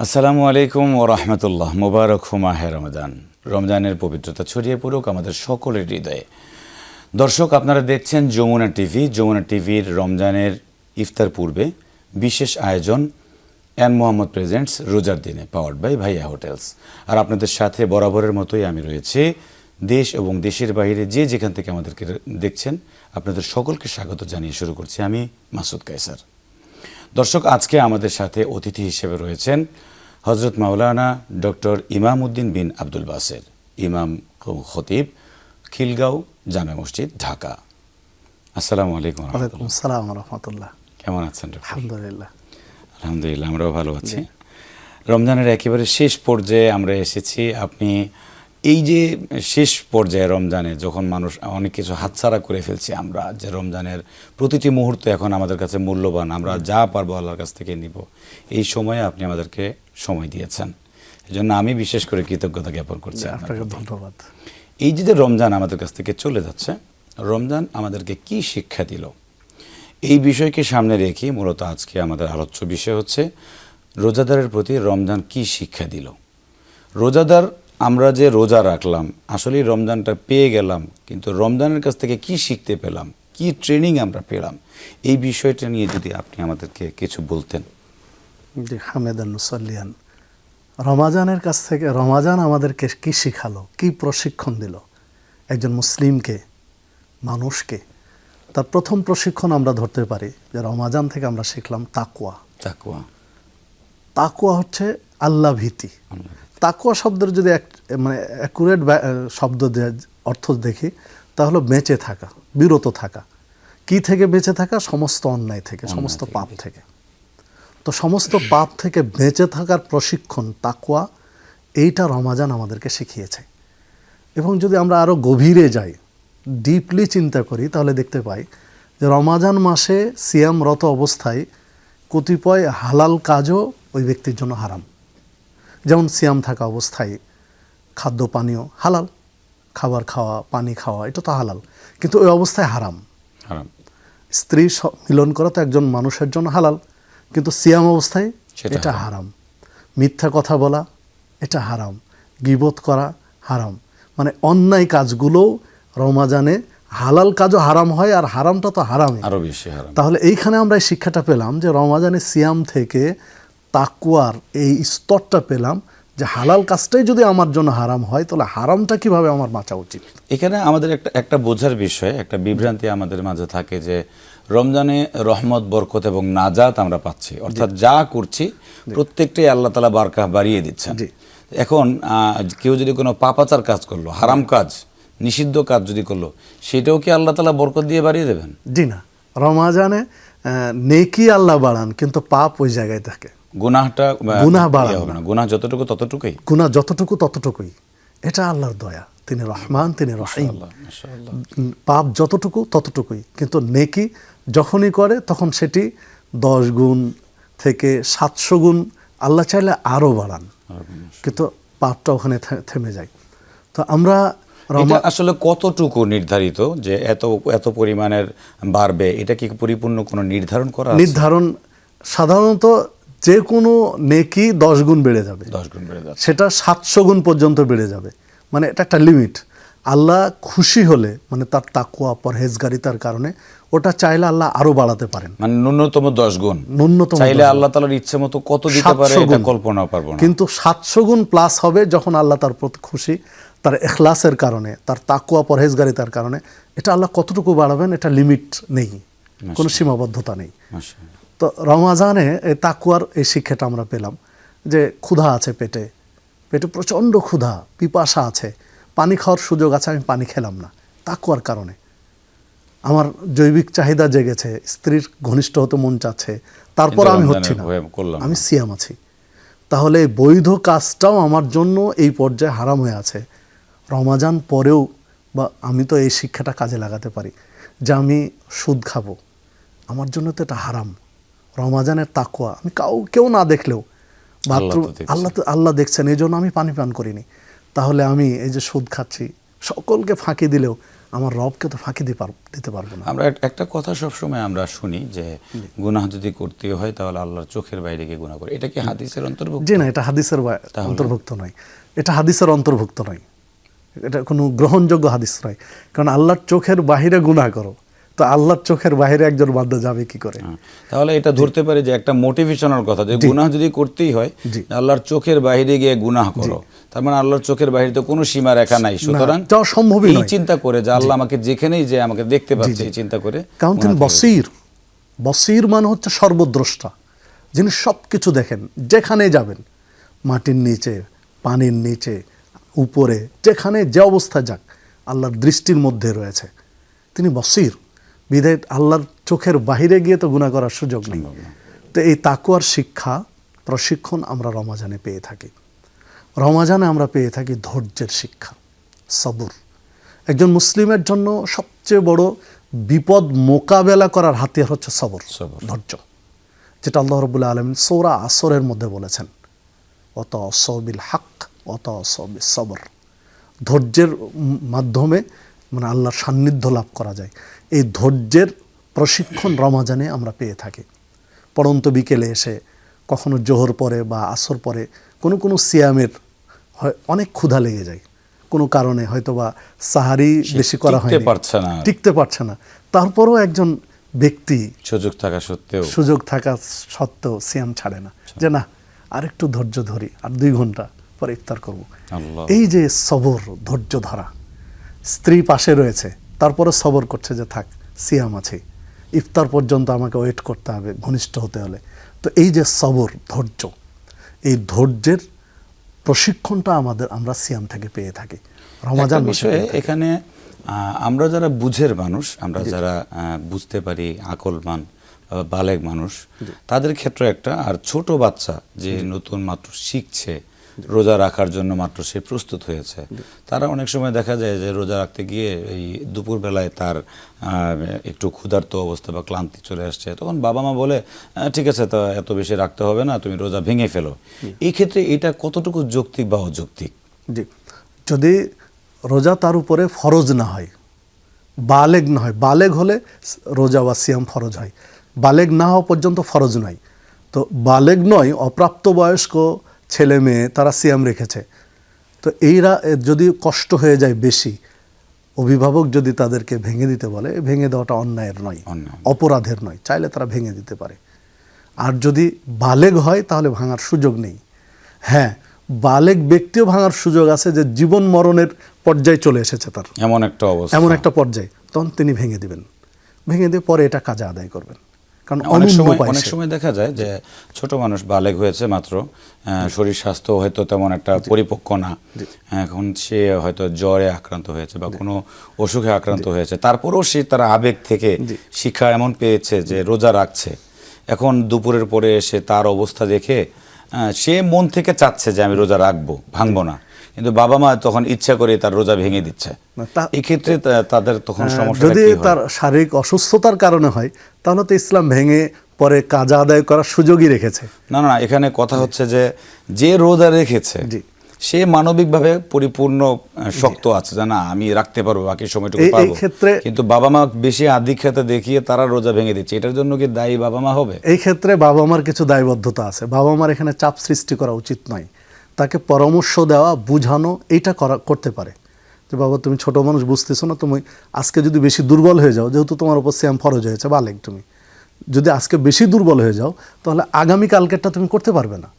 আসসালামু আলাইকুম ওয়া রাহমাতুল্লাহ। মুবারক হো মাহে রমজান। রমজানের পবিত্রতা ছড়িয়ে পড়ুক আমাদের সকলের হৃদয়ে। দর্শক, আপনারা দেখছেন যমুনা টিভি। যমুনা টিভির রমজানের ইফতার পূর্বে বিশেষ আয়োজন এন মোহাম্মদ প্রেজেন্টস রোজার দিনে, পাওয়ার্ড বাই ভাইয়া হোটেলস। আর আপনাদের সাথে বরাবরের মতোই আমি রয়েছি। দেশ এবং দেশের বাইরে যে যেখান থেকে আমাদেরকে দেখছেন, আপনাদের সকলকে স্বাগত জানিয়ে শুরু করছি আমি মাসুদ কায়সার। দর্শক, আজকে আমাদের সাথে অতিথি হিসেবে রয়েছেন হজরত মাওলানা ডক্টর ইমাম উদ্দিন বিন আব্দুল বাসের, ইমাম খতিব, খিলগাঁও জামে মসজিদ, ঢাকা। আসসালামু আলাইকুম। ওয়ালাইকুম আসসালাম রাহমাতুল্লাহ। কেমন আছেন? আলহামদুলিল্লাহ। আলহামদুলিল্লাহ, আমরাও ভালো আছি। রমজানের একেবারে শেষ পর্যায়ে আমরা এসেছি। আপনি এই যে শেষ পর্যায়ে রমজানে যখন মানুষ অনেক কিছু হাতছাড়া করে ফেলছি, আমরা যে রমজানের প্রতিটি মুহূর্ত এখন আমাদের কাছে মূল্যবান, আমরা যা পারবো আল্লাহর কাছ থেকে নিব, এই সময়ে আপনি আমাদেরকে সময় দিয়েছেন, এই জন্য আমি বিশেষ করে কৃতজ্ঞতা জ্ঞাপন করছি। আপনাকে ধন্যবাদ। এই যে রমজান আমাদের কাছ থেকে চলে যাচ্ছে, রমজান আমাদেরকে কি শিক্ষা দিল, এই বিষয়কে সামনে রেখে মূলত আজকে আমাদের আলোচ্য বিষয় হচ্ছে রোজাদারের প্রতি রমজান কি শিক্ষা দিল। রোজাদার, আমরা যে রোজা রাখলাম, আসলে রমজানটা পেয়ে গেলাম, কিন্তু রমজানের কাছ থেকে কি শিখতে পেলাম, কি ট্রেনিং আমরা পেলাম, এই বিষয়টা নিয়ে যদি আপনি আমাদেরকে কিছু বলতেন। জি, হামেদান মুসাল্লিয়ান। রমাজানের কাছ থেকে রমাজান আমাদেরকে কি শিখালো, কি প্রশিক্ষণ দিল একজন মুসলিমকে, মানুষকে। তার প্রথম প্রশিক্ষণ আমরা ধরতে পারি যে রমাজান থেকে আমরা শিখলাম তাকওয়া। তাকওয়া, তাকওয়া হচ্ছে আল্লাহ ভীতি। তাকওয়া শব্দের যদি অ্যাকুরেট শব্দ অর্থ দেখি, তাহলে বেঁচে থাকা, বিরত থাকা। কি থেকে বেঁচে থাকা? সমস্ত অন্যায় থেকে, সমস্ত পাপ থেকে। তো সমস্ত পাপ থেকে বেঁচে থাকার প্রশিক্ষণ তাকওয়া, এইটা রমাজান আমাদেরকে শিখিয়েছে। এবং যদি আমরা আরও গভীরে যাই, ডিপলি চিন্তা করি, তাহলে দেখতে পাই যে রমাজান মাসে সিয়ামরত অবস্থায় কতিপয় হালাল কাজও ওই ব্যক্তির জন্য হারাম। যেমন সিয়াম থাকা অবস্থায় খাদ্য পানীয় হালাল, খাবার খাওয়া, পানি খাওয়া, এটা তো হালাল, কিন্তু ওই অবস্থায় হারাম। হারাম। স্ত্রী মিলন করা তো একজন মানুষের জন্য হালাল, কিন্তু সিয়াম অবস্থায় এটা হারাম। মিথ্যা কথা বলা, এটা হারাম। গীবত করা হারাম। মানে অন্যায় কাজগুলোও রমাজানে, হালাল কাজও হারাম হয়, আর হারামটা তো হারামই, আরো বেশি হারাম। তাহলে এইখানে আমরা এই শিক্ষাটা পেলাম যে রমাজানে সিয়াম থেকে তাকওয়ার এই স্তরটা পেলাম যে হালাল কাজটাই যদি আমার জন্য হারাম হয়, তাহলে হারামটা কিভাবে আমার বাঁচা উচিত। এখানে আমাদের একটা বোঝার বিষয়, একটা বিভ্রান্তি আমাদের মাঝে থাকে যে রমজানে রহমত, বরকত এবং নাজাত আমরা পাচ্ছি, অর্থাৎ যা করছি প্রত্যেকটাই আল্লাহ তাআলা বারকা বাড়িয়ে দিচ্ছেন। এখন কেউ যদি কোনো পাপাচার কাজ করলো, হারাম কাজ, নিষিদ্ধ কাজ যদি করলো, সেটাও কি আল্লাহ তাআলা বরকত দিয়ে বাড়িয়ে দেবেন? জি না, রমাজানে নেকি আল্লাহ বাড়ান, কিন্তু পাপ ওই জায়গায় থাকে। গুনাহ বাড়ান না, গুনাহ যতটুকু ততটুকুই, গুনাহ যতটুকু ততটুকুই। এটা আল্লাহর দয়া, তিনি রহমান, তিনি রহিম। পাপ যতটুকু ততটুকুই, কিন্তু নেকি যখনই করে তখন সেটি 10 গুণ থেকে 700 গুণ আল্লাহ চাইলে আরও বাড়ান, কিন্তু পাপটা ওখানে থেমে যায়। তো আমরা এটা আসলে কতটুকু নির্ধারিত যে এত পরিমাণের বাড়বে, এটা কি পরিপূর্ণ কোনো নির্ধারণ করা আছে? নির্ধারণ সাধারণত যে কোনো নেকি 10 গুণ বেড়ে যাবে, 10 গুণ বেড়ে যাবে, সেটা 700 গুণ পর্যন্ত বেড়ে যাবে। মানে এটা একটা লিমিট। আল্লাহ খুশি হলে, মানে তার তাকওয়া পরহেজগারিতার কারণে, ওটা চাইলে আল্লাহ আরো বাড়াতে পারেন। মানে ন্যূনতম 10 গুণ, ন্যূনতম চাইলে আল্লাহ তাআলার ইচ্ছে মতো কত দিতে পারে এটা কল্পনাও পারবো না। কিন্তু 700 গুণ প্লাস হবে যখন আল্লাহ তার প্রতি খুশি, তার ইখলাসের কারণে, তার তাকওয়া পরহেজগারিতার কারণে। এটা আল্লাহ কতটুকু বাড়াবেন, এটা লিমিট নেই, কোনো সীমাবদ্ধতা নেই। তো রমাজানে এই তাকওয়ার এই শিক্ষাটা আমরা পেলাম যে ক্ষুধা আছে, পেটে প্রচণ্ড ক্ষুধা, পিপাসা আছে, পানি খাওয়ার সুযোগ আছে, আমি পানি খেলাম না তাকওয়ার কারণে। আমার জৈবিক চাহিদা জেগেছে, স্ত্রীর ঘনিষ্ঠ হতে মন চাচ্ছে, তারপর আমি হচ্ছি না, আমি সিয়াম আছি। তাহলে বৈধ কাজটাও আমার জন্য এই পর্যায়ে হারাম হয়ে আছে। রমাজান পরেও বা আমি তো এই শিক্ষাটা কাজে লাগাতে পারি যে আমি সুদ খাবো, আমার জন্য তো এটা হারাম। রমাজানের তাকওয়া আমি কেউ না দেখলেও, আল্লাহ দেখছেন, এই জন্য আমি পানি পান করিনি। তাহলে আমি এই যে সুদ খাচ্ছি, সকলকে ফাঁকি দিলেও আমার রবকে তো ফাঁকি দিতে পারবো না। আমরা একটা কথা সবসময় আমরা শুনি যে গুনাহ যদি করতে হয় তাহলে আল্লাহর চোখের বাইরে গিয়ে গুনাহ করে, এটা কি হাদিসের অন্তর্ভুক্ত? জি না, এটা হাদিসের অন্তর্ভুক্ত নয়, এটা হাদিসের অন্তর্ভুক্ত নয়, এটা কোনো গ্রহণযোগ্য হাদিস নয়। কারণ আল্লাহর চোখের বাহিরে গুনাহ করো, তো আল্লাহর চোখের বাইরে একজন বান্দা যাবে কি করে? তাহলে এটা ধরতে পারে যে একটা মোটিভেশনাল কথা, যে গুনাহ যদি করতেই হয় আল্লাহর চোখের বাইরে গিয়ে গুনাহ করো, তার মানে আল্লাহর চোখের বাইরে তো কোনো সীমা রেখা নাই, সুতরাং যাওয়া সম্ভবই এই নয়। চিন্তা করে যে আল্লাহ আমাকে যেখানেই যে আমাকে দেখতে পাচ্ছে, এই চিন্তা করে। কারণ তিনি বসির, বসির মানে হচ্ছে সর্বদ্রষ্টা, যিনি সব কিছু দেখেন, যেখানে যাবেন, মাটির নিচে, পানির নিচে, উপরে, যেখানে যে অবস্থায় যাক আল্লাহর দৃষ্টির মধ্যে রয়েছে। তিনি বসির, বিধায় আল্লাহর চোখের বাহিরে গিয়ে তো গুনাহ করার সুযোগ নেই। তো এই তাকওয়ার শিক্ষা, প্রশিক্ষণ আমরা রমাজানে পেয়ে থাকি। রমাজানে আমরা পেয়ে থাকি ধৈর্যের শিক্ষা, সবর। একজন মুসলিমের জন্য সবচেয়ে বড় বিপদ মোকাবেলা করার হাতিয়ার হচ্ছে সবর, ধৈর্য, যেটা আল্লাহ রাব্বুল আলামিন সূরা আসরের মধ্যে বলেছেন, ওয়াতাওয়াসাবিল হক ওয়াতাওয়াসাবিস সবর। ধৈর্যের মাধ্যমে মানে আল্লাহর সান্নিধ্য লাভ করা যায়। এই ধৈর্যের প্রশিক্ষণ রমাজানে আমরা পেয়ে থাকি। পড়ন্ত বিকেলে এসে কখনো জোহর পরে বা আসর পরে কোনো কোনো সিয়ামের অনেক ক্ষুধা লেগে যায়, কোনো কারণে হয়তো বা সাহারি বেশি করা হয়, টিকতে পারছে না, তারপরও একজন ব্যক্তি সুযোগ থাকা সত্ত্বেও সিয়াম ছাড়ে না, যে না আর একটু ধৈর্য ধরি, আর 2 ঘন্টা পরে ইফতার করব। এই যে সবর, ধৈর্য ধরা। স্ত্রী পাশে রয়েছে, তারপরে সবর করছে যে থাক সিয়াম আছে, ইফতার পর্যন্ত আমাকে ওয়েট করতে হবে ঘনিষ্ঠ হতে হলে। তো এই যে সবর, ধৈর্য, এই ধৈর্যের প্রশিক্ষণটা আমরা সিয়াম থেকে পেয়ে থাকি রমাজান বিষয়ে। এখানে আমরা যারা বুঝের মানুষ, আমরা যারা বুঝতে পারি, আকলমান বালেগ মানুষ, তাদের ক্ষেত্রে একটা, আর ছোট বাচ্চা যে নতুন মাত্র শিখছে রোজা রাখার জন্য, মাত্র সে প্রস্তুত হয়েছে, তারা অনেক সময় দেখা যায় যে রোজা রাখতে গিয়ে এই দুপুর বেলায় তার একটু ক্ষুধার্ত অবস্থা বা ক্লান্তি চলে আসছে, তখন বাবা মা বলে ঠিক আছে, তা এত বেশি রাখতে হবে না, তুমি রোজা ভেঙে ফেলো। এই ক্ষেত্রে এটা কতটুকু যৌক্তিক বা অযৌক্তিক? জি, যদি রোজা তার উপরে ফরজ না হয়, বালেগ না হয়, বালেগ হলে রোজা বা সিয়াম ফরজ হয়, বালেগ না হওয়া পর্যন্ত ফরজ নয়। তো বালেগ নয়, অপ্রাপ্তবয়স্ক ছেলে মেয়ে তারা সিয়াম রেখেছে, তো এইরা যদি কষ্ট হয়ে যায় বেশি, অভিভাবক যদি তাদেরকে ভেঙে দিতে বলে, ভেঙে দেওয়াটা অন্যায়ের নয়, অপরাধের নয়, চাইলে তারা ভেঙে দিতে পারে। আর যদি বালেগ হয় তাহলে ভাঙার সুযোগ নেই। হ্যাঁ, বালেগ ব্যক্তিও ভাঙার সুযোগ আছে, যে জীবন মরণের পর্যায়ে চলে এসেছে তার, এমন একটা পর্যায়ে, তখন তিনি ভেঙে দিবেন, ভেঙে দিয়ে পরে এটা কাজে আদায় করবেন। কারণ অনেক সময় দেখা যায় যে ছোট মানুষ বালেগ হয়েছে মাত্র, শরীর স্বাস্থ্য হয়তো তেমন একটা পরিপক্ক না, এখন সে হয়তো জ্বরে আক্রান্ত হয়েছে বা কোনো অসুখে আক্রান্ত হয়েছে, তারপরেও সে তার আবেগ থেকে শিক্ষা এমন পেয়েছে যে রোজা রাখছে। এখন দুপুরের পরে এসে তার অবস্থা দেখে সে মন থেকে চাচ্ছে যে আমি রোজা রাখবো, ভাঙবো না, কিন্তু বাবা মা তখন ইচ্ছা করে তার রোজা ভেঙে দিচ্ছে। এই ক্ষেত্রে তাদের তখন সমস্যা, যদি তার শারীরিক অসুস্থতার কারণে হয়, তাহলে তো ইসলাম ভেঙে পরে কাজা আদায় করার সুযোগই রেখেছে। না, এখানে কথা হচ্ছে যে রোজা রেখেছে সে মানবিকভাবে পরিপূর্ণ শক্ত আছে, যে না আমি রাখতে পারবো, বাকি সময়টুকু পারবো, কিন্তু বাবা মা বেশি আধিক্যতা দেখিয়ে তারা রোজা ভেঙে দিচ্ছে, এটার জন্য কি দায়ী বাবা মা হবে? এই ক্ষেত্রে বাবা মার কিছু দায়বদ্ধতা আছে। বাবা মার এখানে চাপ সৃষ্টি করা উচিত নয়, তাকে পরামর্শ দেওয়া, বুঝানো, এইটা করতে পারে যে বাবা তুমি ছোট মানুষ, বুঝতেছো না, তুমি আজকে যদি বেশি দুর্বল হয়ে যাও, যেহেতু তোমার উপর সিয়াম ফরজ হয়েছে, বালেগ, তুমি যদি আজকে বেশি দুর্বল হয়ে যাও তাহলে আগামী কালকেরটা তুমি করতে পারবে না।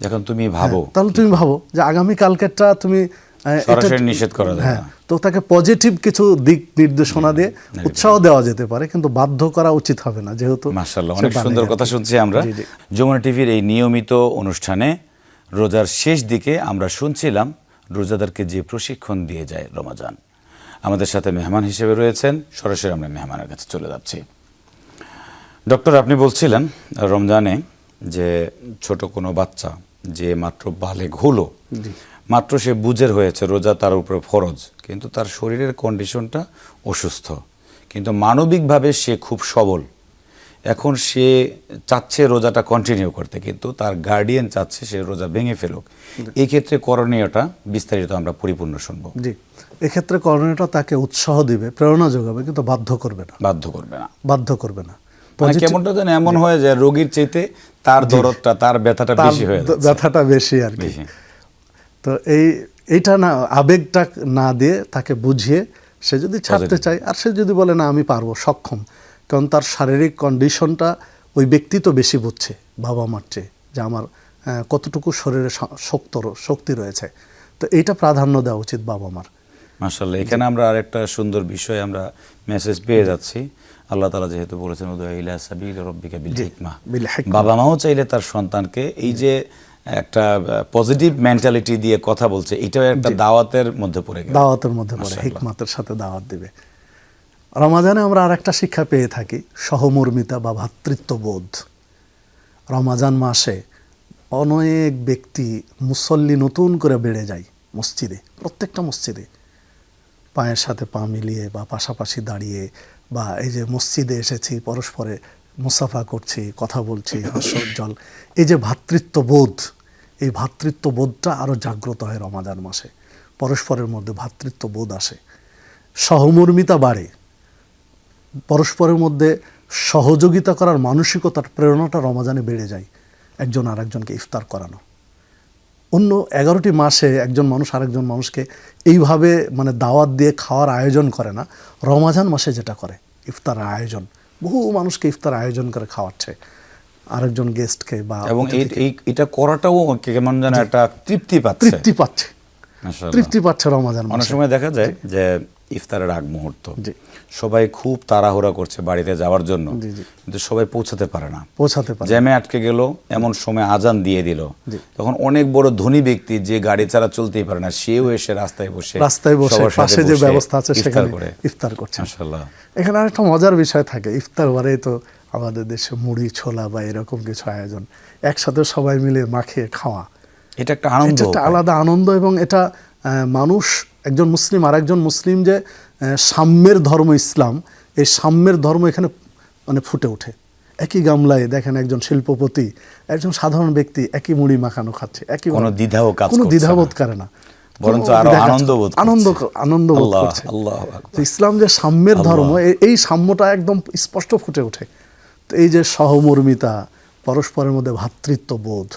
এখন তুমি ভাবো, তাহলে তুমি ভাবো যে আগামী কালকেরটা তুমি সরাসরি নিষেধ করা যায় না। তো তাকে পজিটিভ কিছু দিক নির্দেশনা দিয়ে উৎসাহ দেওয়া যেতে পারে, কিন্তু বাধ্য করা উচিত হবে না। যেহেতু মাশাআল্লাহ, অনেক সুন্দর কথা শুনছি আমরা যমুনা টিভির এই নিয়মিত অনুষ্ঠানে। রোজার শেষ দিকে আমরা শুনছিলাম রোজাদারকে যে প্রশিক্ষণ দিয়ে যায় রমাজান। আমাদের সাথে মেহমান হিসেবে রয়েছেন, সরাসরি আমরা মেহমানের কাছে চলে যাচ্ছি। ডক্টর, আপনি বলছিলেন রমজানে যে ছোট কোনো বাচ্চা যে মাত্র বালেগ হলো, মাত্র সে বুঝের হয়েছে, রোজা তার উপরে ফরজ, কিন্তু তার শরীরের কন্ডিশনটা অসুস্থ, কিন্তু মানবিকভাবে সে খুব সবল, এখন সে চাচ্ছে রোজাটা কন্টিনিউ করতে, কিন্তু তার গার্ডিয়ান চাচ্ছে সে রোজা ভেঙে ফেলুক। এই ক্ষেত্রে করণীয়টা বিস্তারিত আমরা পরিপূর্ণ শুনবো। জি, এক্ষেত্রে করণীয়টা তাকে উৎসাহ দিবে, প্রেরণা যোগাবে, কিন্তু বাধ্য করবে না। বাধ্য করবে না। বাধ্য করবে না। মানে কেমনটা যেন এমন হয় যে রোগীর চাইতে তার দরদটা, তার ব্যথাটা বেশি হয়ে যাচ্ছে। ব্যথাটা বেশি আর কি। তো এইটা না, আবেগটা না দিয়ে তাকে বুঝিয়ে সে যদি ছাড়তে চায়, আর সে যদি বলে না আমি পারবো, সক্ষম, কারণ তার শারীরিক কন্ডিশনটা ওই ব্যক্তি তো বেশি বুঝছে বাবা মার চেয়ে, যে আমার কতটুকু শরীরে শক্তি রয়েছে। তো এইটা প্রাধান্য দেওয়া উচিত বাবা মার। মাশাআল্লাহ, এখানে আমরা আরেকটা সুন্দর বিষয় আমরা মেসেজ পেয়ে যাচ্ছি। আল্লাহ তাআলা যেহেতু বলেছেন উদু ইলা সাবিল রাব্বিকা বিল হিকমা, বাবা মাও চাইলে তার সন্তানকে এই যে একটা পজিটিভ মেন্টালিটি দিয়ে কথা বলছে, এটাও একটা দাওয়াতের মধ্যে পড়ে গেল। দাওয়াতের মধ্যে পড়ে, হিকমতের সাথে দাওয়াত দিবে। রমাজানে আমরা আরেকটা শিক্ষা পেয়ে থাকি, সহমর্মিতা বা ভ্রাতৃত্ববোধ। রমাজান মাসে অনেক ব্যক্তি, মুসল্লি নতুন করে বেড়ে যায় মসজিদে, প্রত্যেকটা মসজিদে পায়ের সাথে পা মিলিয়ে বা পাশাপাশি দাঁড়িয়ে, বা এই যে মসজিদে এসেছি পরস্পরে মুসাফা করছি, কথা বলছি, হাস্যোজ্জ্বল, এই যে ভ্রাতৃত্ববোধ, এই ভ্রাতৃত্ববোধটা আরও জাগ্রত হয় রমাজান মাসে। পরস্পরের মধ্যে ভ্রাতৃত্ববোধ আসে, সহমর্মিতা বাড়ে, পরস্পরের মধ্যে সহযোগিতা করার মানসিকতার প্রেরণাটা রমাজানে বেড়ে যায়। একজন আরেকজনকে ইফতার করানো, অন্য 11টি মাসে একজন মানুষ আরেকজন মানুষকে এইভাবে মানে দাওয়াত দিয়ে খাওয়ার আয়োজন করে না। রমাজান মাসে যেটা করে, ইফতার আয়োজন, বহু মানুষকে ইফতার আয়োজন করে খাওয়াচ্ছে আরেকজন গেস্টকে, বা এবং এটা করাটাও কেমন যেন একটা তৃপ্তি পাচ্ছে। তৃপ্তি পাচ্ছে রমাজান মাসে। অনেক সময় দেখা যায় যে ইফতারের আগ মুহূর্ত সবাই খুব তাড়াহুড়া করছে বাড়িতে যাওয়ার জন্য, কিন্তু সবাই পৌঁছাতে পারে না, জ্যামে আটকে গেল, এমন সময় আজান দিয়ে দিল, তখন অনেক বড় ধনী ব্যক্তি যে গাড়ি ছাড়া চলতেই পারে না, সেও এসে রাস্তায় বসে পাশে যে ব্যবস্থা আছে সেখানে ইফতার করছে। মাশাআল্লাহ, এখানে আরেকটা মজার বিষয় থাকে, ইফতার বারে তো আমাদের দেশে মুড়ি, ছোলা বা এরকম কিছু আয়োজন, একসাথে সবাই মিলে মাখিয়ে খাওয়া, এটা একটা আনন্দ, একটা আলাদা আনন্দ। এবং এটা মানুষ, একজন মুসলিম আর একজন মুসলিম যে সাম্যের ধর্ম ইসলাম, এই সাম্যের ধর্ম এখানে মানে ফুটে ওঠে। একই গামলায় দেখেন একজন শিল্পপতি, একজন সাধারণ ব্যক্তি একই মুড়ি মাখানো খাচ্ছে, একই কোনো দ্বিধাবোধ করে না, বরঞ্চ আরো আনন্দবোধ করছে। ইসলাম যে সাম্যের ধর্ম, এই সাম্যটা একদম স্পষ্ট ফুটে ওঠে। তো এই যে সহমর্মিতা, পরস্পরের মধ্যে ভ্রাতৃত্ববোধ,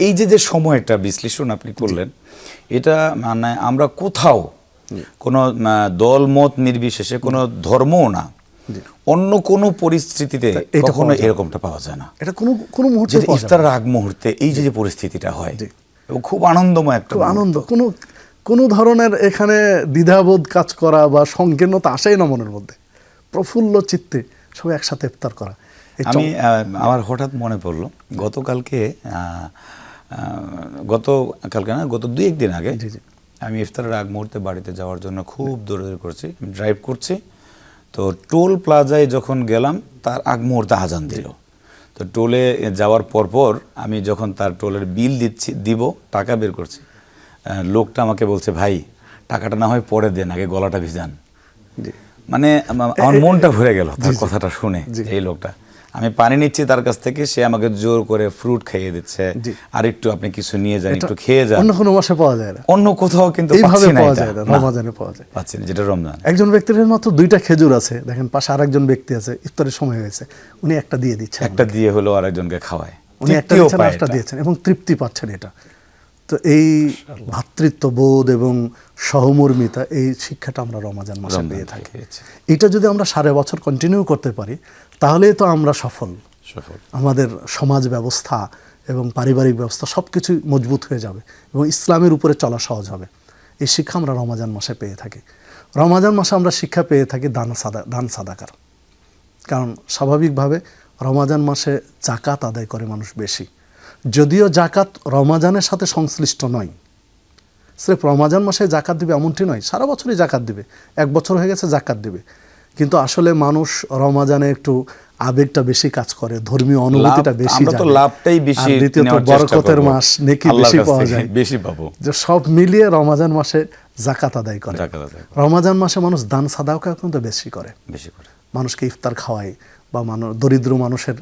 এই যে সময়টা বিশ্লেষণ আপনি করলেন, এটা মানে আমরা কোথাও কোনো দল মত নির্বিশেষে, কোনো ধর্মও না, অন্য কোনো পরিস্থিতিতে কখনো এরকমটা পাওয়া যায় না। এটা কোনো মুহূর্তে ইফতারের আগ মুহূর্তে এই যে পরিস্থিতিটা হয়, এবং খুব আনন্দময় একটা আনন্দ, কোনো ধরনের এখানে দ্বিধাবোধ কাজ করা বা সংকীর্ণতা আসেই না মনের মধ্যে, প্রফুল্ল চিত্তে সবাই একসাথে ইফতার করা। আমার হঠাৎ মনে পড়লো, গতকালকে না, গত 2-1 দিন আগে আমি ইফতারের আগ মুহূর্তে বাড়িতে যাওয়ার জন্য খুব দৌড়াদৌড়ি করছি, ড্রাইভ করছি। তো টোল প্লাজায় যখন গেলাম, তার আগ মুহূর্তে আজান দিল। তো টোলে যাওয়ার পরপর আমি যখন তার টোলের বিল দিব, টাকা বের করছি, লোকটা আমাকে বলছে, ভাই টাকাটা না হয় পরে দেন, আগে গলাটা ভিজান। মানে আমার মনটা ভরে গেল তার কথাটা শুনে। এই লোকটা, আমি পানি নিচ্ছি তার কাছ থেকে, সে আমাকে জোর করে ফ্রুট খাইয়ে দিচ্ছে, আর একটু আপনি কিছু নিয়ে যান, একটু খেয়ে যান। অন্য কোনো মাসে পাওয়া যায় না, অন্য কোথাও কিন্তু রমাজানে পাওয়া যায়, পাচ্ছি না, যেটা রমজান। একজন ব্যক্তির মাত্র 2টা খেজুর আছে, দেখেন পাশে আরেকজন ব্যক্তি আছে, ইফতারের সময় হয়েছে, উনি একটা দিয়ে দিচ্ছেন, একটা দিয়ে হলো আরেকজনকে খাওয়ায়, উনি একটা দিচ্ছেন, একটা দিয়েছেন, এবং তৃপ্তি পাচ্ছেন। এটা তো এই ভ্রাতৃত্ববোধ এবং সহমর্মিতা, এই শিক্ষাটা আমরা রমাজান মাসে পেয়ে থাকি। এটা যদি আমরা সারা বছর কন্টিনিউ করতে পারি, তাহলেই তো আমরা সফল। আমাদের সমাজ ব্যবস্থা এবং পারিবারিক ব্যবস্থা সব কিছুই মজবুত হয়ে যাবে, এবং ইসলামের উপরে চলা সহজ হবে। এই শিক্ষা আমরা রমাজান মাসে পেয়ে থাকি। রমাজান মাসে আমরা শিক্ষা পেয়ে থাকি দান সাদাকার, কারণ স্বাভাবিকভাবে রমাজান মাসে জাকাত আদায় করে মানুষ বেশি। যদিও জাকাত রমাজানের সাথে সংশ্লিষ্ট নয়, সির্ফ রমাজান মাসে জাকাত দিবে এমনটি নয়, সারা বছরই জাকাত দিবে, 1 বছর হয়ে গেছে জাকাত দিবে, কিন্তু আসলে মানুষ রমাজানে একটু আবেগটা বেশি কাজ করে, ধর্মীয় অনুভূতিটা বেশি, লাভটাই বেশি, দ্বিতীয়ত বরকতের মাস, নেকি বেশি পাওয়া যায়, বেশি পাবো, যে সব মিলিয়ে রমাজান মাসে জাকাত আদায় করে। রমাজান মাসে মানুষ দান সাদাকা কিন্তু বেশি করে, মানুষকে ইফতার খাওয়ায়, বা দরিদ্র মানুষের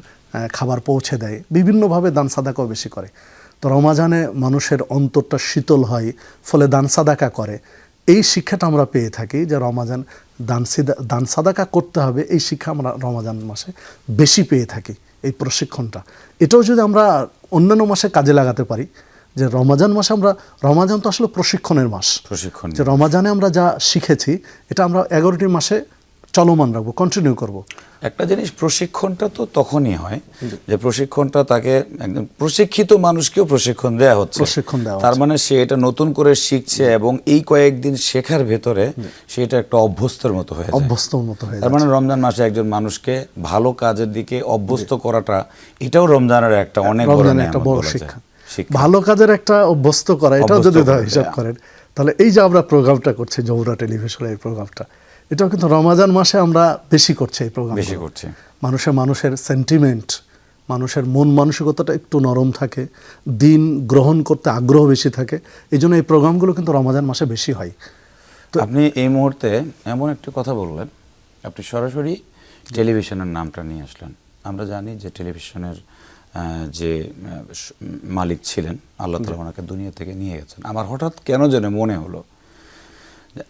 খাবার পৌঁছে দেয়, বিভিন্নভাবে দান সাদাকাও বেশি করে। তো রমাজানে মানুষের অন্তরটা শীতল হয়, ফলে দান সাদাকা করে। এই শিক্ষাটা আমরা পেয়ে থাকি যে রমাজান দান সাদাকা করতে হবে, এই শিক্ষা আমরা রমাজান মাসে বেশি পেয়ে থাকি, এই প্রশিক্ষণটা। এটাও যদি আমরা অন্যান্য মাসে কাজে লাগাতে পারি, যে রমাজান মাসে রমাজান তো আসলে প্রশিক্ষণের মাস, যে রমাজানে আমরা যা শিখেছি এটা আমরা 11টি মাসে চলমান রাখবো, কন্টিনিউ করব। একটা জিনিস, প্রশিক্ষণটা তো তখনই হয় যে প্রশিক্ষণটা তাকে একদম প্রশিক্ষিত মানুষকেও প্রশিক্ষণ দেওয়া হচ্ছে, তার মানে সে এটা নতুন করে শিখছে এবং এই কয়েকদিন শেখার ভেতরে সেটা একটা অভ্যস্তর মতো হয়ে যায়। তার মানে রমজান মাসে একজন মানুষকে ভালো কাজের দিকে অভ্যস্ত করাটা, এটাও রমজানের একটা অনেক বড় শিক্ষা। ভালো কাজের একটা অভ্যস্ত করা, এটাও যদি হিসাব করেন, তাহলে এই যে আমরা প্রোগ্রামটা করছি যমুনা টেলিভিশনের, এই প্রোগ্রামটা এটাও কিন্তু রমাজান মাসে আমরা বেশি করছি। এই প্রোগ্রাম বেশি করছি, মানুষের সেন্টিমেন্ট, মানুষের মন মানসিকতাটা একটু নরম থাকে, দিন গ্রহণ করতে আগ্রহ বেশি থাকে, এই জন্য এই প্রোগ্রামগুলো কিন্তু রমাজান মাসে বেশি হয়। তো আপনি এই মুহূর্তে এমন একটি কথা বললেন, আপনি সরাসরি টেলিভিশনের নামটা নিয়ে আসলেন। আমরা জানি যে টেলিভিশনের যে মালিক ছিলেন, আল্লাহ তাআলা ওনাকে দুনিয়া থেকে নিয়ে গেছেন। আমার হঠাৎ কেন যেন মনে হলো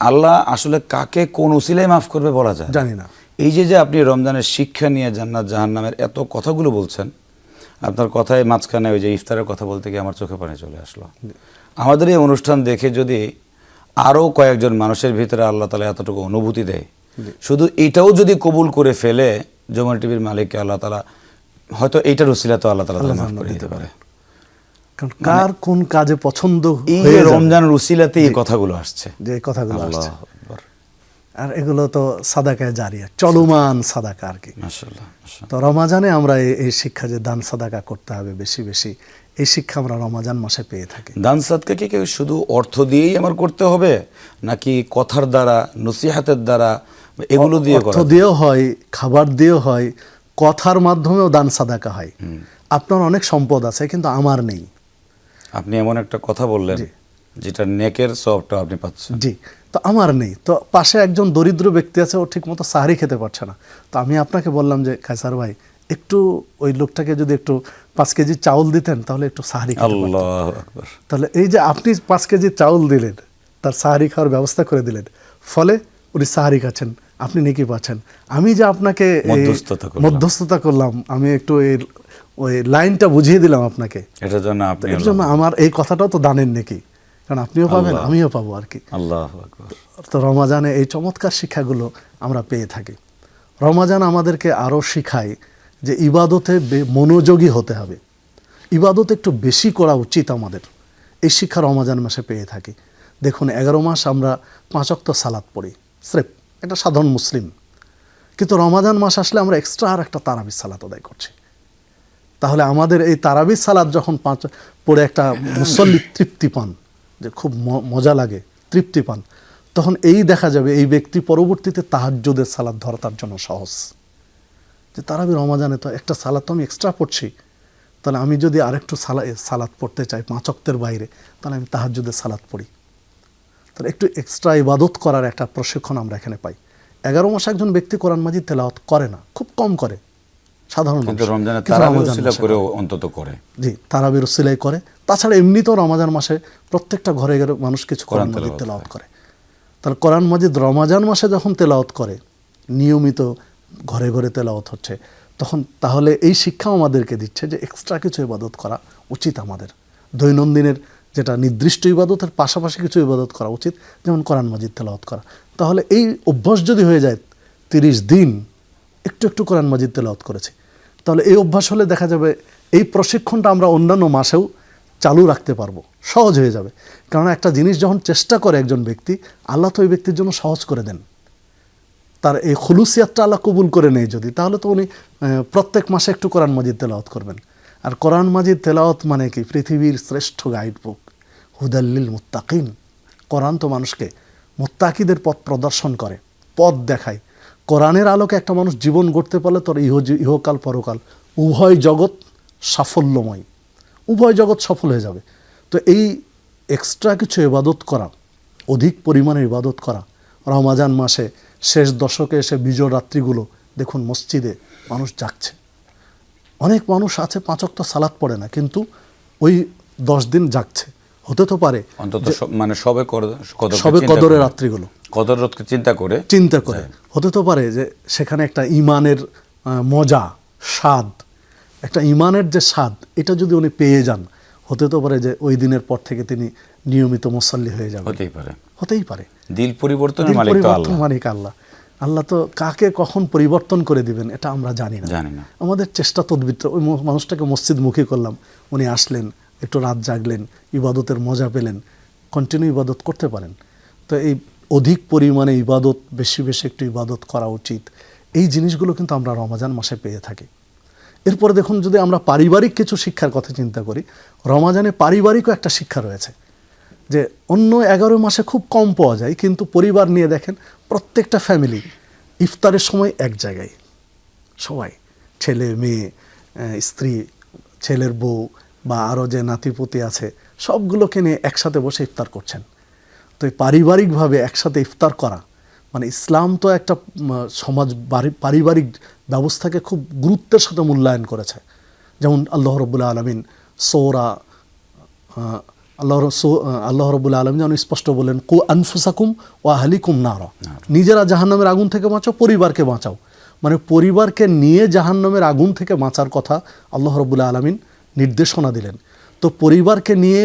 আল্লাহ আসলে কাকে কোন উসিলায় মাফ করবে বলা যায় জানি না। এই যে আপনি রমজানের শিক্ষা নিয়ে জান্নাত জাহান্নামের এত কথাগুলো বলছেন, আপনার কথায় মাঝখানে ওই যে ইফতারের কথা বলতে গিয়ে আমার চোখে পানি চলে আসলো। আমাদের এই অনুষ্ঠান দেখে যদি আরও কয়েকজন মানুষের ভিতরে আল্লাহ তাআলা এতটুকু অনুভূতি দেয়, শুধু এটাও যদি কবুল করে ফেলে যমুনা টিভির মালিককে আল্লাহ তাআলা, হয়তো এইটার উসিলা তো আল্লাহ তাআলা মাফ করে দিতে পারে। কার কোন কাজে পছন্দ, এই রমজানের উসিলাতে এই কথাগুলো আসছে, যে কথাগুলো আসছে, আর এগুলো তো সাদাকায়ে জারিয়া, চলমান সাদাকা আর কি। মাশাআল্লাহ। তো রমাজানে আমরা এই শিক্ষা যে দান সাদাকা করতে হবে বেশি বেশি, এই শিক্ষা আমরা রমাজান মাসে পেয়ে থাকি। দান সাদকা কি কেউ শুধু অর্থ দিয়েই আমার করতে হবে, নাকি কথার দ্বারা, নসিহাতের দ্বারা, এগুলো দিয়ে? অর্থ দিয়েও হয়, খাবার দিয়েও হয়, কথার মাধ্যমেও দান সাদাকা হয়। আপনার অনেক সম্পদ আছে কিন্তু আমার নেই, আপনি এমন একটা কথা বললেন যেটা নেকের সবটা আপনি পাচ্ছেন। জি, তো আমার নেই, তো পাশে একজন দরিদ্র ব্যক্তি আছে, ও ঠিক মতো সাহারি খেতে পারছে না, তো আমি আপনাকে বললাম যে কায়সার ভাই একটু ওই লোকটাকে যদি একটু 5 কেজি চাউল দিতেন তাহলে একটু সাহারি খেতে পারতেন। আল্লাহু আকবার। তাহলে এই যে আপনি 5 কেজি চাউল দিলেন, তার সাহারি খাওয়ার ব্যবস্থা করে দিলেন, ফলে উনি সাহারি খাচ্ছেন, আপনি নেকি পাচ্ছেন। আমি যে আপনাকে মধ্যস্থতা করলাম, আমি একটু ওই লাইনটা বুঝিয়ে দিলাম আপনাকে, এটার জন্য আমার এই কথাটাও তো দানের নেকি, কারণ আপনিও পাবেন আমিও পাবো আর কি। আল্লাহু আকবার। তো রমাজানে এই চমৎকার শিক্ষাগুলো আমরা পেয়ে থাকি। রমাজান আমাদেরকে আরও শিখায় যে ইবাদতে মনোযোগী হতে হবে, ইবাদত একটু বেশি করা উচিত আমাদের, এই শিক্ষা রমাজান মাসে পেয়ে থাকি। দেখুন 11 মাস আমরা 5 ওয়াক্ত সালাত পড়ি স্রেফ, এটা সাধারণ মুসলিম, কিন্তু রমাজান মাস আসলে আমরা এক্সট্রা আর একটা তারাবির সালাত আদায় করছি। তাহলে আমাদের এই তারাবির সালাত যখন পড়ে একটা মুসল্লি তৃপ্তি পান, যে খুব মজা লাগে, তৃপ্তি পান, তখন এই দেখা যাবে এই ব্যক্তি পরবর্তীতে তাহাজ্জুদের সালাত ধরা তার জন্য সহজ। যে তারাবি রমাজানে তো একটা সালাত তো আমি এক্সট্রা পড়ছি, তাহলে আমি যদি আরেকটু সালাত পড়তে চাই 5 ওয়াক্তের বাইরে, তাহলে আমি তাহাজ্জুদের সালাত পড়ি। তাহলে একটু এক্সট্রা ইবাদত করার একটা প্রশিক্ষণ আমরা এখানে পাই। 11 মাস একজন ব্যক্তি কোরআন মাজিদ তেলাওয়াত করে না, খুব কম করে সাধারণ, কিন্তু রমজানে তারাবির উসিলা করে অন্তত করে। জি, তারাবির উসিলাই করে। তাছাড়া এমনিতেও রমাজান মাসে প্রত্যেকটা ঘরে ঘরে মানুষ কিছু কোরআন মাজিদ তেলাওয়াত করে। তাহলে কোরআন মাজিদ রমাজান মাসে যখন তেলাওয়াত করে, নিয়মিত ঘরে ঘরে তেলাওয়াত হচ্ছে, তখন তাহলে এই শিক্ষাও আমাদেরকে দিচ্ছে যে এক্সট্রা কিছু ইবাদত করা উচিত আমাদের। দৈনন্দিনের যেটা নির্দিষ্ট ইবাদতের পাশাপাশি কিছু ইবাদত করা উচিত, যেমন কোরআন মাজিদ তেলাওয়াত করা। তাহলে এই অভ্যাস যদি হয়ে যায় 30 দিন একটু একটু কোরআন মাজিদ তেলাওয়াত করেছি, তাহলে এই অভ্যাস হলে দেখা যাবে এই প্রশিক্ষণটা আমরা অন্যান্য মাসেও চালু রাখতে পারবো, সহজ হয়ে যাবে। কারণ একটা জিনিস যখন চেষ্টা করে একজন ব্যক্তি, আল্লাহ তো ওই ব্যক্তির জন্য সহজ করে দেন। তার এই খুলুসিয়াতটা আল্লাহ কবুল করে নেই যদি, তাহলে তো উনি প্রত্যেক মাসে একটু কোরআন মাজিদ তেলাওয়াত করবেন। আর কোরআন মাজিদ তেলাওয়াত মানে কি? পৃথিবীর শ্রেষ্ঠ গাইড বুক, হুদাল্লিল মুত্তাকিন। কোরআন তো মানুষকে মুত্তাকিদের পথ প্রদর্শন করে, পথ দেখায়। কোরআনের আলোকে একটা মানুষ জীবন গড়তে পারলে তোর ইহকাল পরকাল উভয় জগৎ সাফল্যময়, উভয় জগৎ সফল হয়ে যাবে। তো এই এক্সট্রা কিছু ইবাদত করা, অধিক পরিমাণে ইবাদত করা, রমাজান মাসে শেষ দশকে এসে বিজয় রাত্রিগুলো দেখুন মসজিদে মানুষ যাচ্ছে, অনেক মানুষ আছে 5 ওয়াক্ত সালাত পড়ে না, কিন্তু ওই 10 দিন যাচ্ছে। হতে তো পারে অন্তত মানে সবে কদরের রাত্রিগুলো কদর রাতকে চিন্তা করে হতে তো পারে যে সেখানে একটা ইমানের মজা, স্বাদ, একটা ইমানের যে স্বাদ, এটা যদি উনি পেয়ে যান, হতে তো পারে যে ওই দিনের পর থেকে তিনি নিয়মিত মুসাল্লি হয়ে যাবেন। হতেই পারে। দিল পরিবর্তনের মালিক আল্লাহ। আল্লাহ তো কাকে কখন পরিবর্তন করে দিবেন এটা আমরা জানি না। আমাদের চেষ্টা তদবির, ওই মানুষটাকে মসজিদমুখী করলাম, উনি আসলেন, একটু রাত জাগলেন, ইবাদতের মজা পেলেন, কন্টিনিউ ইবাদত করতে পারেন। তো এই অধিক পরিমাণে ইবাদত, বেশি বেশি একটু ইবাদত করা উচিত। এই জিনিসগুলো কিন্তু আমরা রমজান মাসে পেয়ে থাকি। এরপরে দেখুন, যদি আমরা পারিবারিক কিছু শিক্ষার কথা চিন্তা করি, রমজানে পারিবারিকও একটা শিক্ষা রয়েছে, যে অন্য 11 মাসে খুব কম পাওয়া যায়, কিন্তু পরিবার নিয়ে দেখেন প্রত্যেকটা ফ্যামিলি ইফতারের সময় এক জায়গায়, সবাই, ছেলে মেয়ে, স্ত্রী, ছেলের বউ বা আরও যে নাতিপুতি আছে, সবগুলোকে নিয়ে একসাথে বসে ইফতার করছেন। তো এই পারিবারিকভাবে একসাথে ইফতার করা, মানে ইসলাম তো একটা সমাজ পারিবারিক ব্যবস্থাকে খুব গুরুত্বের সাথে মূল্যায়ন করেছে। যেমন আল্লাহ রাব্বুল আলামিন আল্লাহ রাব্বুল আলামিন যেমন স্পষ্ট বলেন, কু আনফুসাকুম ওয়া আহলিকুম নারা, নিজেরা জাহান্নামের আগুন থেকে বাঁচাও, পরিবারকে বাঁচাও। মানে পরিবারকে নিয়ে জাহান্নামের আগুন থেকে বাঁচার কথা আল্লাহ রাব্বুল আলামিন নির্দেশনা দিলেন। তো পরিবারকে নিয়ে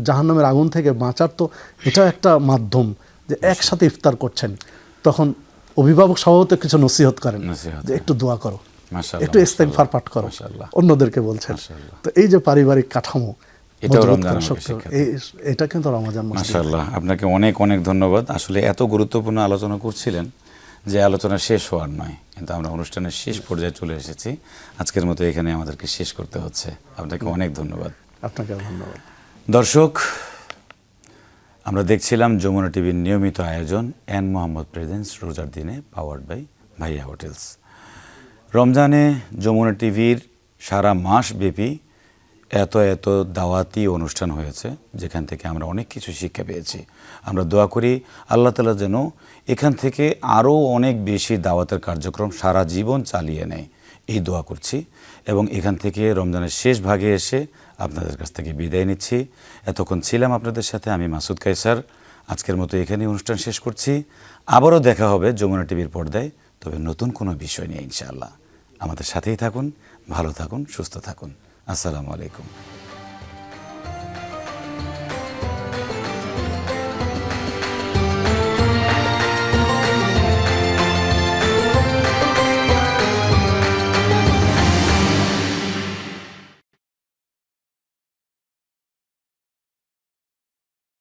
জাহান্নামের আগুন থেকে বাঁচার তো এটা একটা মাধ্যম, যে একসাথে ইফতার করছেন। তখন অভিভাবক স্বভাবত কিছু নসিহত করেন, যে একটু দোয়া করো, একটু ইস্তেগফার পাঠ করো, অন্যদেরকে বলছেন। তো এই যে পারিবারিক কাঠামো, এটা কিন্তু রমজান মাস। মাশাআল্লাহ, আপনাকে অনেক অনেক ধন্যবাদ। আসলে এত গুরুত্বপূর্ণ আলোচনা করছিলেন যে আলোচনা শেষ হওয়ার নয়, কিন্তু আমরা অনুষ্ঠানের শেষ পর্যায়ে চলে এসেছি। আজকের মতো এখানে আমাদেরকে শেষ করতে হচ্ছে। আপনাকে অনেক ধন্যবাদ। আপনাকে ধন্যবাদ। দর্শক, আমরা দেখছিলাম যমুনা টিভির নিয়মিত আয়োজন এন মোহাম্মদ প্রেজেন্স রোজার দিনে, পাওয়ার্ড বাই ভাইয়া হোটেলস। রমজানে যমুনা টিভির সারা মাস ব্যাপী এত দাওয়াতি অনুষ্ঠান হয়েছে, যেখান থেকে আমরা অনেক কিছু শিক্ষা পেয়েছি। আমরা দোয়া করি আল্লাহ তাআলা যেন এখান থেকে আরও অনেক বেশি দাওয়াতের কার্যক্রম সারা জীবন চালিয়ে নেয়, এই দোয়া করছি। এবং এখান থেকে রমজানের শেষ ভাগে এসে আপনাদের কাছ থেকে বিদায় নিচ্ছি। এতক্ষণ ছিলাম আপনাদের সাথে আমি মাসুদ কায়সার। আজকের মতো এখানেই অনুষ্ঠান শেষ করছি। আবারও দেখা হবে যমুনা টিভির পর্দায়, তবে নতুন কোনো বিষয় নিয়ে ইনশাআল্লাহ। আমাদের সাথেই থাকুন, ভালো থাকুন, সুস্থ থাকুন। আসসালামু আলাইকুম।